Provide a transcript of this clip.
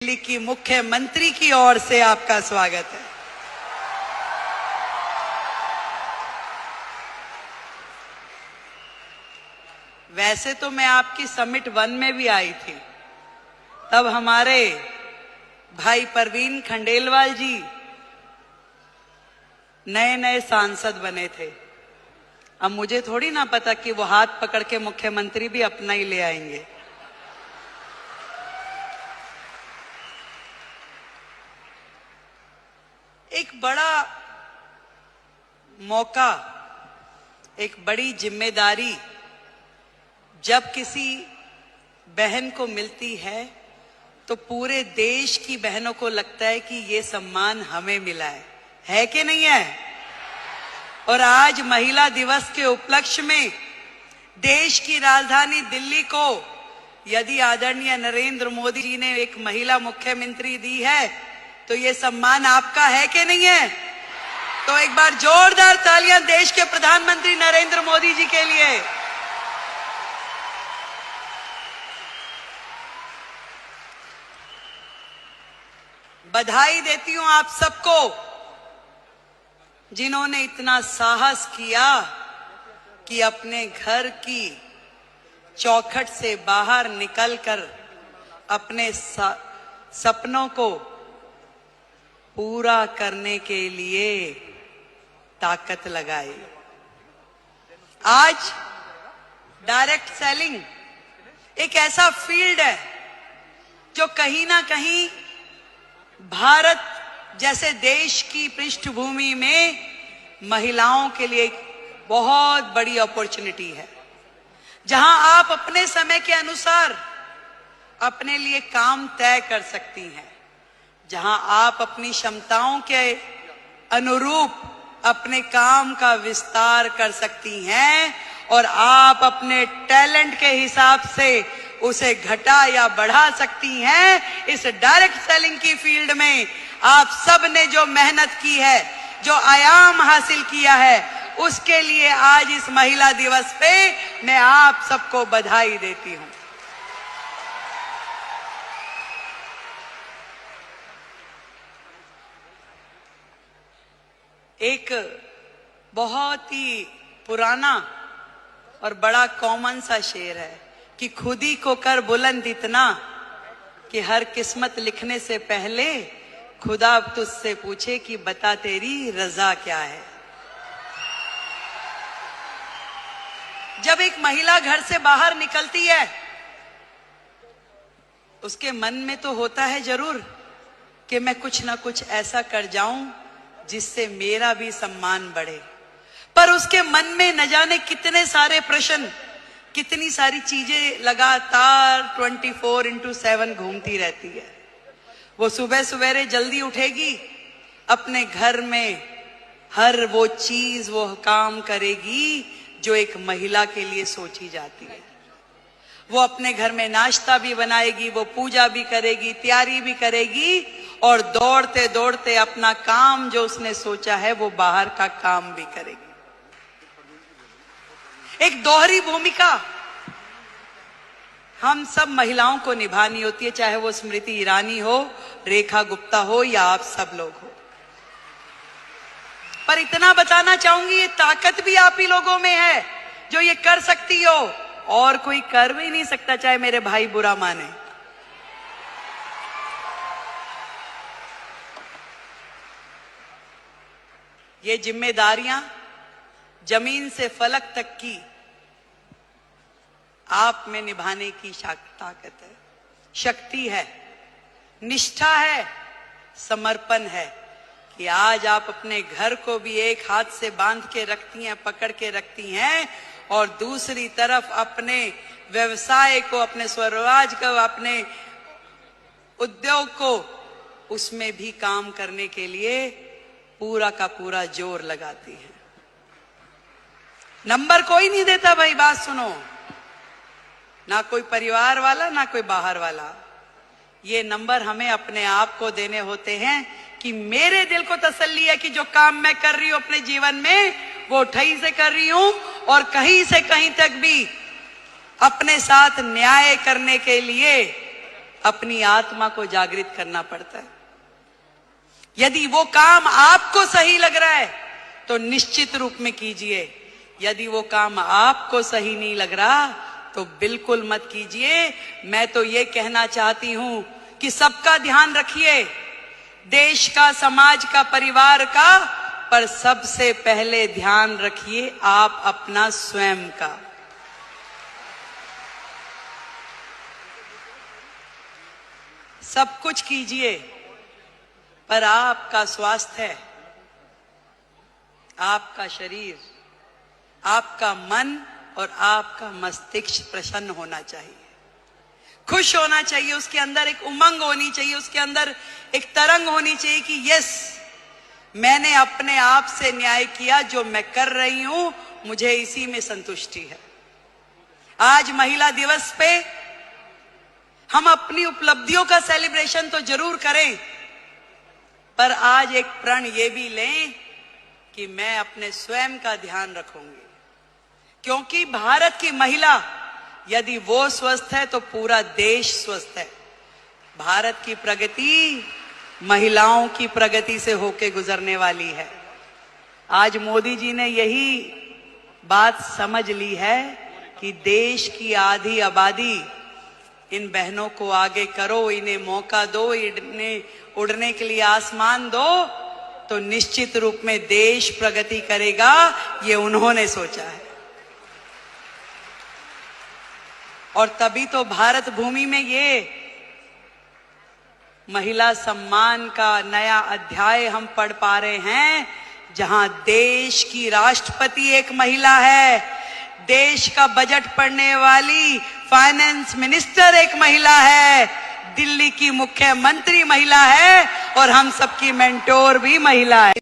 दिल्ली की मुख्यमंत्री की ओर से आपका स्वागत है। वैसे तो मैं आपकी समिट 1 में भी आई थी, तब हमारे भाई परवीन खंडेलवाल जी नए नए सांसद बने थे। अब मुझे थोड़ी ना पता कि वो हाथ पकड़ के मुख्यमंत्री भी अपना ही ले आएंगे। एक बड़ा मौका, एक बड़ी जिम्मेदारी जब किसी बहन को मिलती है तो पूरे देश की बहनों को लगता है कि ये सम्मान हमें मिला है कि नहीं है? और आज महिला दिवस के उपलक्ष्य में देश की राजधानी दिल्ली को यदि आदरणीय नरेंद्र मोदी जी ने एक महिला मुख्यमंत्री दी है तो ये सम्मान आपका है कि नहीं है? तो एक बार जोरदार तालियां देश के प्रधानमंत्री नरेंद्र मोदी जी के लिए। बधाई देती हूं आप सबको जिन्होंने इतना साहस किया कि अपने घर की चौखट से बाहर निकलकर अपने सपनों को पूरा करने के लिए ताकत लगाई। आज डायरेक्ट सेलिंग एक ऐसा फील्ड है जो कहीं ना कहीं भारत जैसे देश की पृष्ठभूमि में महिलाओं के लिए एक बहुत बड़ी अपॉर्चुनिटी है, जहां आप अपने समय के अनुसार अपने लिए काम तय कर सकती हैं, जहां आप अपनी क्षमताओं के अनुरूप अपने काम का विस्तार कर सकती हैं और आप अपने टैलेंट के हिसाब से उसे घटा या बढ़ा सकती हैं। इस डायरेक्ट सेलिंग की फील्ड में आप सब ने जो मेहनत की है, जो आयाम हासिल किया है, उसके लिए आज इस महिला दिवस पे मैं आप सबको बधाई देती हूं। एक बहुत ही पुराना और बड़ा कॉमन सा शेर है कि खुद ही को कर बुलंद इतना कि हर किस्मत लिखने से पहले खुदा तुझसे पूछे कि बता तेरी रजा क्या है। जब एक महिला घर से बाहर निकलती है उसके मन में तो होता है जरूर कि मैं कुछ ना कुछ ऐसा कर जाऊं जिससे मेरा भी सम्मान बढ़े, पर उसके मन में न जाने कितने सारे प्रश्न, कितनी सारी चीजें लगातार 24/7 घूमती रहती है। वो सुबह सवेरे जल्दी उठेगी, अपने घर में हर वो चीज, वो काम करेगी जो एक महिला के लिए सोची जाती है। वो अपने घर में नाश्ता भी बनाएगी, वो पूजा भी करेगी, तैयारी भी करेगी और दौड़ते दौड़ते अपना काम जो उसने सोचा है वो बाहर का काम भी करेगी। एक दोहरी भूमिका हम सब महिलाओं को निभानी होती है, चाहे वो स्मृति ईरानी हो, रेखा गुप्ता हो या आप सब लोग हो। पर इतना बताना चाहूंगी, ये ताकत भी आप ही लोगों में है जो ये कर सकती हो, और कोई कर भी नहीं सकता, चाहे मेरे भाई बुरा माने। ये जिम्मेदारियां जमीन से फलक तक की आप में निभाने की ताकत है, शक्ति है, निष्ठा है, समर्पण है कि आज आप अपने घर को भी एक हाथ से बांध के रखती हैं, पकड़ के रखती हैं, और दूसरी तरफ अपने व्यवसाय को, अपने स्वरोजगार को, अपने उद्योग को, उसमें भी काम करने के लिए पूरा का पूरा जोर लगाती है। नंबर कोई नहीं देता भाई, बात सुनो, ना कोई परिवार वाला ना कोई बाहर वाला। ये नंबर हमें अपने आप को देने होते हैं कि मेरे दिल को तसल्ली है कि जो काम मैं कर रही हूं अपने जीवन में वो ठही से कर रही हूं और कहीं से कहीं तक भी अपने साथ न्याय करने के लिए अपनी आत्मा को जागृत करना पड़ता है। यदि वो काम आपको सही लग रहा है तो निश्चित रूप में कीजिए, यदि वो काम आपको सही नहीं लग रहा तो बिल्कुल मत कीजिए। मैं तो ये कहना चाहती हूं कि सबका ध्यान रखिए, देश का, समाज का, परिवार का, पर सबसे पहले ध्यान रखिए आप अपना स्वयं का। सब कुछ कीजिए पर आपका स्वास्थ्य, आपका शरीर, आपका मन और आपका मस्तिष्क प्रसन्न होना चाहिए, खुश होना चाहिए, उसके अंदर एक उमंग होनी चाहिए, उसके अंदर एक तरंग होनी चाहिए कि यस, मैंने अपने आप से न्याय किया, जो मैं कर रही हूं मुझे इसी में संतुष्टि है। आज महिला दिवस पे हम अपनी उपलब्धियों का सेलिब्रेशन तो जरूर करें, पर आज एक प्रण ये भी लें कि मैं अपने स्वयं का ध्यान रखूंगी, क्योंकि भारत की महिला यदि वो स्वस्थ है तो पूरा देश स्वस्थ है। भारत की प्रगति महिलाओं की प्रगति से होके गुजरने वाली है। आज मोदी जी ने यही बात समझ ली है कि देश की आधी आबादी, इन बहनों को आगे करो, इन्हें मौका दो, इन्हें उड़ने के लिए आसमान दो, तो निश्चित रूप में देश प्रगति करेगा। ये उन्होंने सोचा है और तभी तो भारत भूमि में ये महिला सम्मान का नया अध्याय हम पढ़ पा रहे हैं, जहां देश की राष्ट्रपति एक महिला है, देश का बजट पढ़ने वाली फाइनेंस मिनिस्टर एक महिला है, दिल्ली की मुख्यमंत्री महिला है और हम सबकी मेंटोर भी महिला है।